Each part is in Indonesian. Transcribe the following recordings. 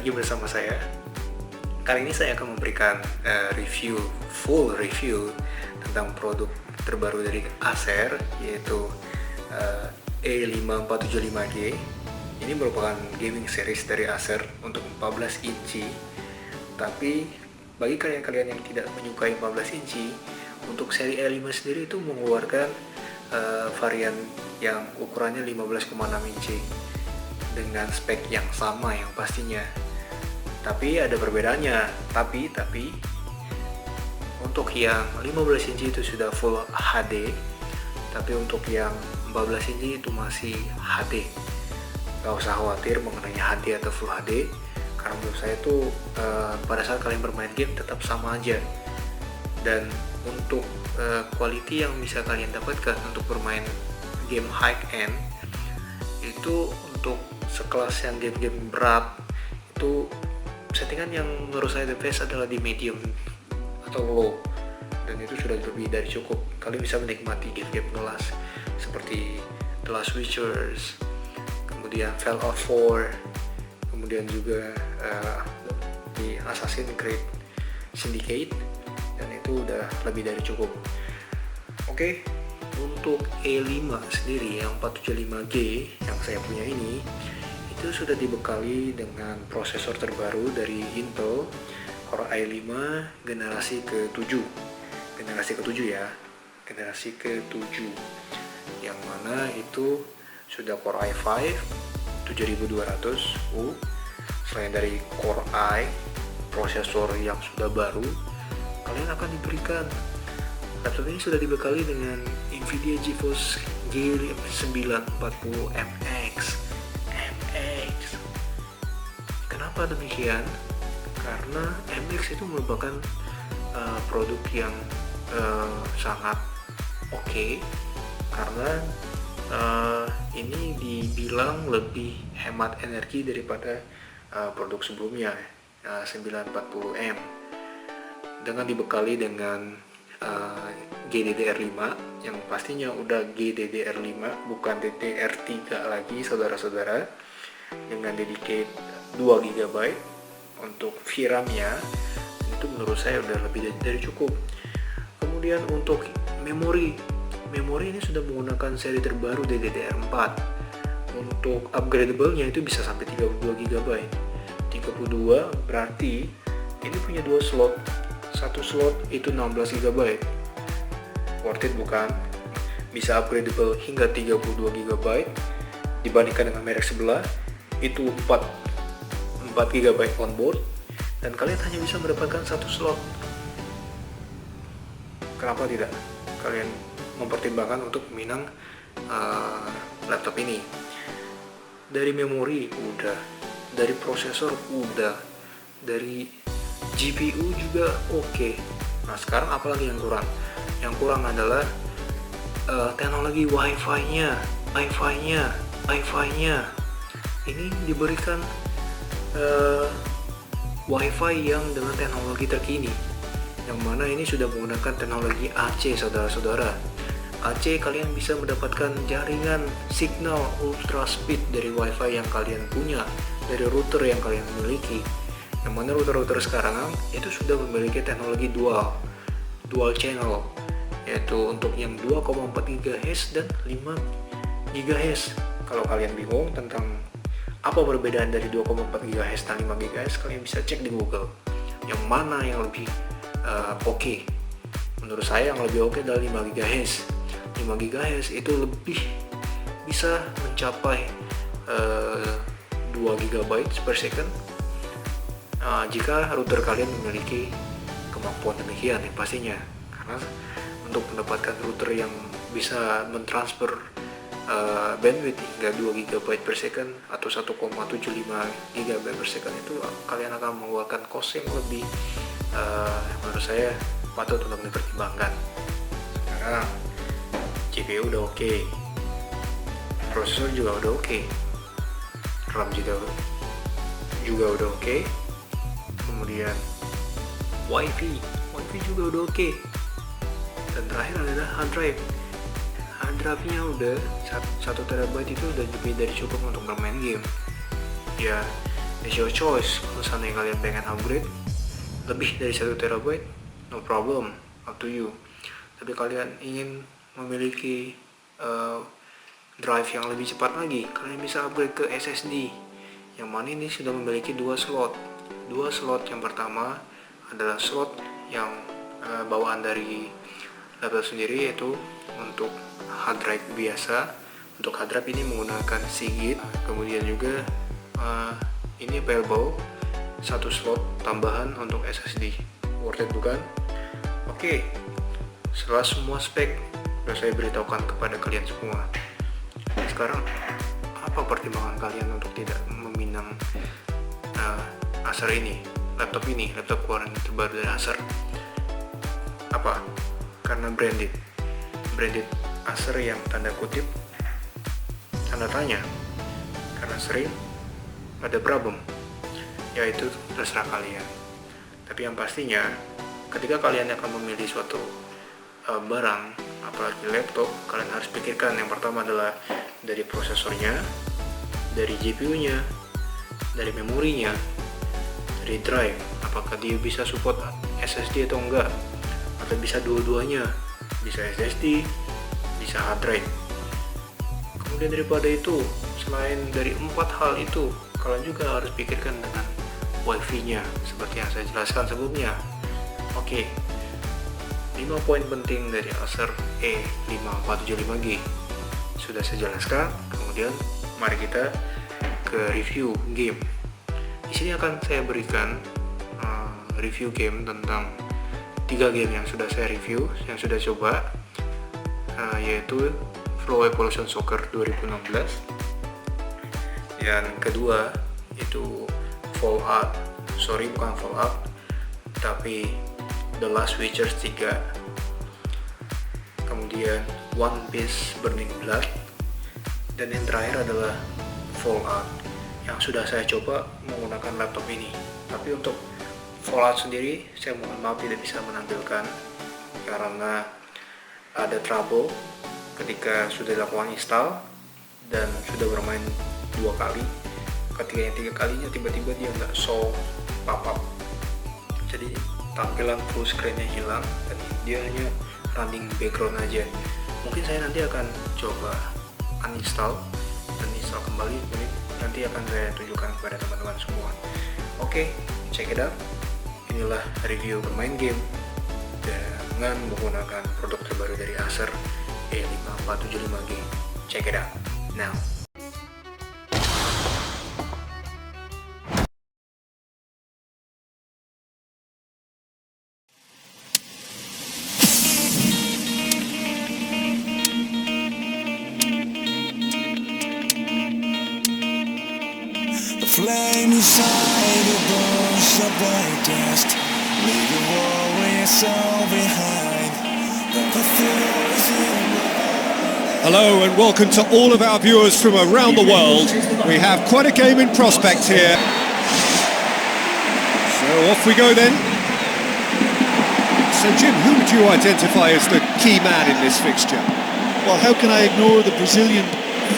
lagi bersama saya. Kali ini saya akan memberikan full review tentang produk terbaru dari Acer, yaitu A5475G. Ini merupakan gaming series dari Acer untuk 14 inci. Tapi bagi kalian-kalian yang tidak menyukai 14 inci, untuk seri A5 sendiri itu mengeluarkan varian yang ukurannya 15,6 inci dengan spek yang sama yang pastinya. Tapi ada perbedaannya. Tapi untuk yang 15 inci itu sudah full HD, tapi untuk yang 14 inci itu masih HD. Gak usah khawatir mengenai HD atau full HD, karena menurut saya tuh pada saat kalian bermain game tetap sama aja. Dan untuk quality yang bisa kalian dapatkan untuk bermain game high end itu, untuk sekelas yang game-game berat itu, settingan yang menurut saya the best adalah di medium atau low, dan itu sudah lebih dari cukup. Kalian bisa menikmati game-game kelas seperti The Last Witchers, kemudian Fallout 4, kemudian juga di Assassin's Creed Syndicate, dan itu udah lebih dari cukup. Oke, untuk E5 sendiri yang 475G yang saya punya ini, itu sudah dibekali dengan prosesor terbaru dari Intel, Core i5 generasi ke-7 ya, generasi ke-7, yang mana itu sudah Core i5 7200U. Selain dari Core i, prosesor yang sudah baru, kalian akan diberikan, laptop ini sudah dibekali dengan Nvidia GeForce G940MX. Kenapa demikian? Karena MX itu merupakan produk yang sangat oke, karena ini dibilang lebih hemat energi daripada produk sebelumnya, 940M, dengan dibekali dengan GDDR5 yang pastinya udah GDDR5 bukan DDR3 lagi, saudara-saudara, dengan dedicate 2GB untuk VRAM-nya. Itu menurut saya udah lebih dari cukup. Kemudian untuk memori ini sudah menggunakan seri terbaru DDR4. Untuk upgradable-nya itu bisa sampai 32GB. 32 berarti ini punya 2 slot. Satu slot itu 16GB. Worth it bukan? Bisa upgradable hingga 32GB. Dibandingkan dengan merek sebelah, itu 4GB onboard, dan kalian hanya bisa mendapatkan satu slot. Kenapa tidak kalian mempertimbangkan untuk minang laptop ini? Dari memori udah, dari prosesor udah, dari GPU juga oke. Nah, sekarang apalagi yang kurang? Yang kurang adalah teknologi Wi-Fi-nya. Ini diberikan Wi-Fi yang dengan teknologi terkini, yang mana ini sudah menggunakan teknologi AC, saudara-saudara. AC, kalian bisa mendapatkan jaringan signal ultra speed dari Wi-Fi yang kalian punya, dari router yang kalian miliki, yang mana router-router sekarang itu sudah memiliki teknologi dual channel, yaitu untuk yang 2,4 GHz dan 5 GHz. Kalau kalian bingung tentang apa perbedaan dari 2,4 GHz dan 5 GHz, kalian bisa cek di Google yang mana yang lebih oke. Menurut saya yang lebih oke adalah 5 GHz. 5 GHz itu lebih bisa mencapai 2 GB per second jika router kalian memiliki kemampuan demikian, yang pastinya. Karena untuk mendapatkan router yang bisa mentransfer bandwidth hingga 2 GB per second atau 1,75 GB per second, itu kalian akan mengeluarkan cost yang lebih menurut saya patut untuk dipertimbangkan. Sekarang CPU udah oke, prosesor juga udah oke, RAM juga udah oke, kemudian WiFi juga udah oke, dan terakhir adalah hard drive. Hard drive-nya udah 1 TB, itu udah lebih dari cukup untuk bermain game. Ya, It's your choice. Kalau seandainya kalian pengen upgrade lebih dari 1 TB, no problem, up to you. Tapi kalian ingin memiliki drive yang lebih cepat lagi, kalian bisa upgrade ke SSD, yang mana ini sudah memiliki 2 slot. Yang pertama adalah slot yang bawaan dari laptop sendiri, yaitu untuk hard drive biasa. Untuk hard drive ini menggunakan Seagate. Kemudian juga ini available 1 slot tambahan untuk SSD. Worth it bukan? Oke, setelah semua spek sudah saya beritahukan kepada kalian semua, sekarang apa pertimbangan kalian untuk tidak meminang Acer ini, laptop keluaran terbaru dari Acer? Apa? Karena branded Acer yang tanda kutip tanda tanya, karena sering ada problem, yaitu terserah kalian. Tapi yang pastinya ketika kalian akan memilih suatu barang, apalagi laptop, kalian harus pikirkan yang pertama adalah dari prosesornya, dari GPU-nya, dari memorinya, dari drive, apakah dia bisa support SSD atau enggak, atau bisa dua-duanya, bisa SSD, bisa hard drive. Kemudian daripada itu, selain dari 4 hal itu, kalian juga harus pikirkan dengan WiFi-nya, seperti yang saya jelaskan sebelumnya. Oke, 5 poin penting dari Acer E5475G sudah saya jelaskan. Kemudian mari kita ke review game. Di sini akan saya berikan review game tentang 3 game yang sudah saya review, yang sudah coba, yaitu Pro Evolution Soccer 2016. Yang kedua itu Fallout, bukan Fallout, tapi The Last Witcher 3. Kemudian One Piece Burning Blood. Dan yang terakhir adalah Fallout, yang sudah saya coba menggunakan laptop ini. Tapi untuk Fallout sendiri saya mohon maaf tidak bisa menampilkan karena ada trouble ketika sudah dilakukan install dan sudah bermain 2 kali. Ketika yang 3 kalinya tiba-tiba dia nggak show pop-up, jadi tampilan full screen-nya hilang dan dia hanya running background aja. Mungkin saya nanti akan coba uninstall dan install kembali, nanti akan saya tunjukkan kepada teman-teman semua. Oke, check it out. Inilah review bermain game dengan menggunakan produk terbaru dari Acer E5475G. Check it out now. Flame inside a bunch of bright dust. Leave the war where it's all behind. Hello and welcome to all of our viewers from around the world. We have quite a game in prospect here. So off we go then. So Jim, who would you identify as the key man in this fixture? Well, how can I ignore the Brazilian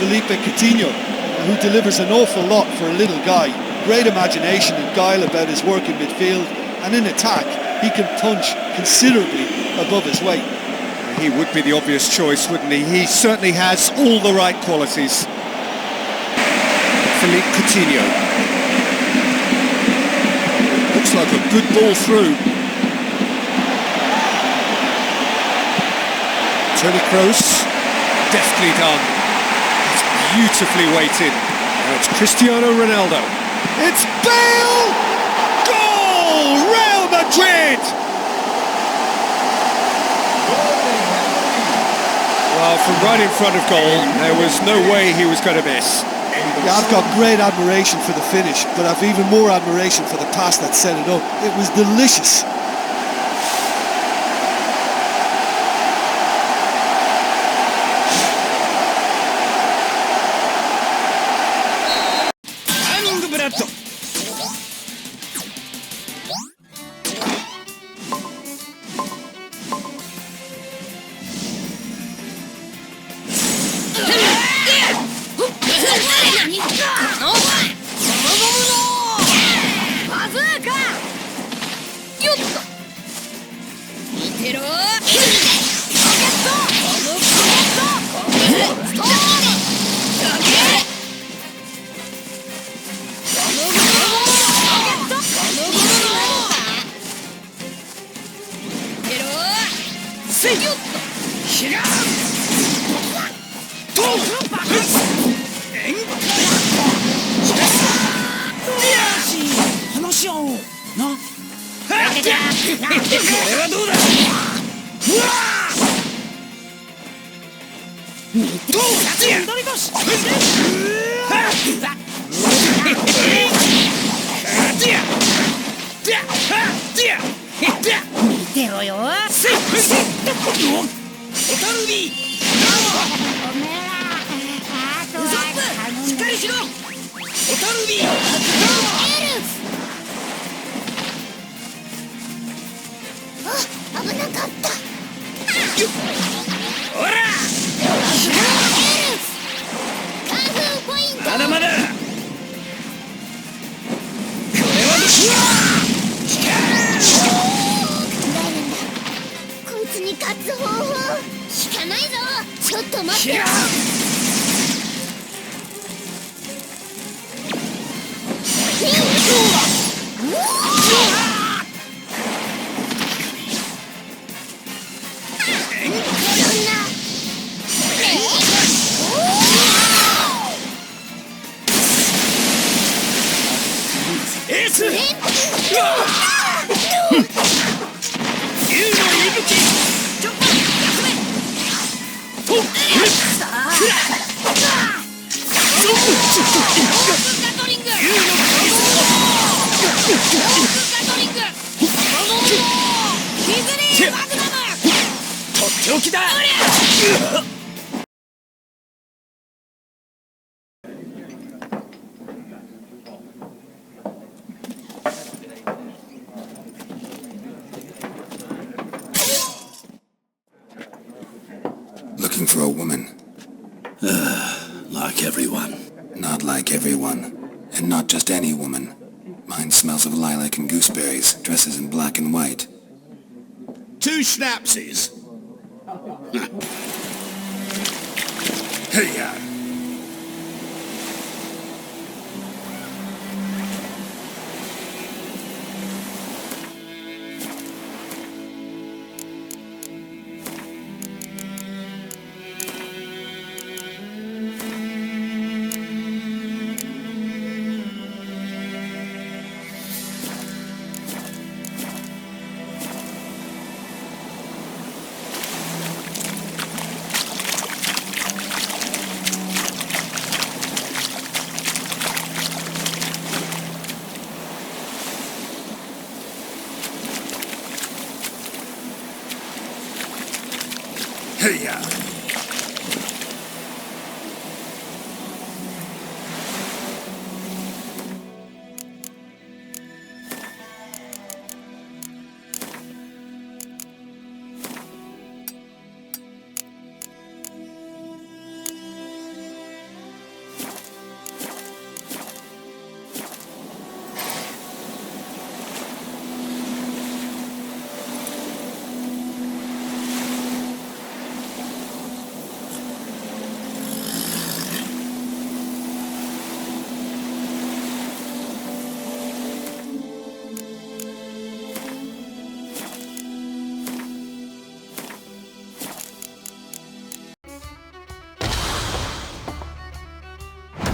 Felipe Coutinho, who delivers an awful lot for a little guy. Great imagination and guile about his work in midfield, and in attack he can punch considerably above his weight. He would be the obvious choice, wouldn't he? He certainly has all the right qualities. Philippe Coutinho. Looks like a good ball through. Toni Kroos, deftly done. It's beautifully weighted. Now it's Cristiano Ronaldo. It's Bale! Goal! Real Madrid! Well, from right in front of goal, there was no way he was going to miss. Yeah, I've got great admiration for the finish, but I've even more admiration for the pass that set it up. It was delicious. れはどうだ。どう勝ちや。見てろよ。ホタルビー。おめえらあとは頼んだ。しっかりしろ。ホタルビー。エルフ。あ、危なかった。ほら。エルフ。カンフーポイント。まだまだ。これはこいつに勝つ方法しかないぞ。ちょっと待ってろ。エース。竜の息吹。ちょっと休め。とっ。ガトリング。竜のガトリング。ヒズリーマグナム。とっておきだ。Looking for a woman. Like everyone. Not like everyone. And not just any woman. Mine smells of lilac and gooseberries, dresses in black and white. 2 schnapsies. Hey-ya! Hey-ya!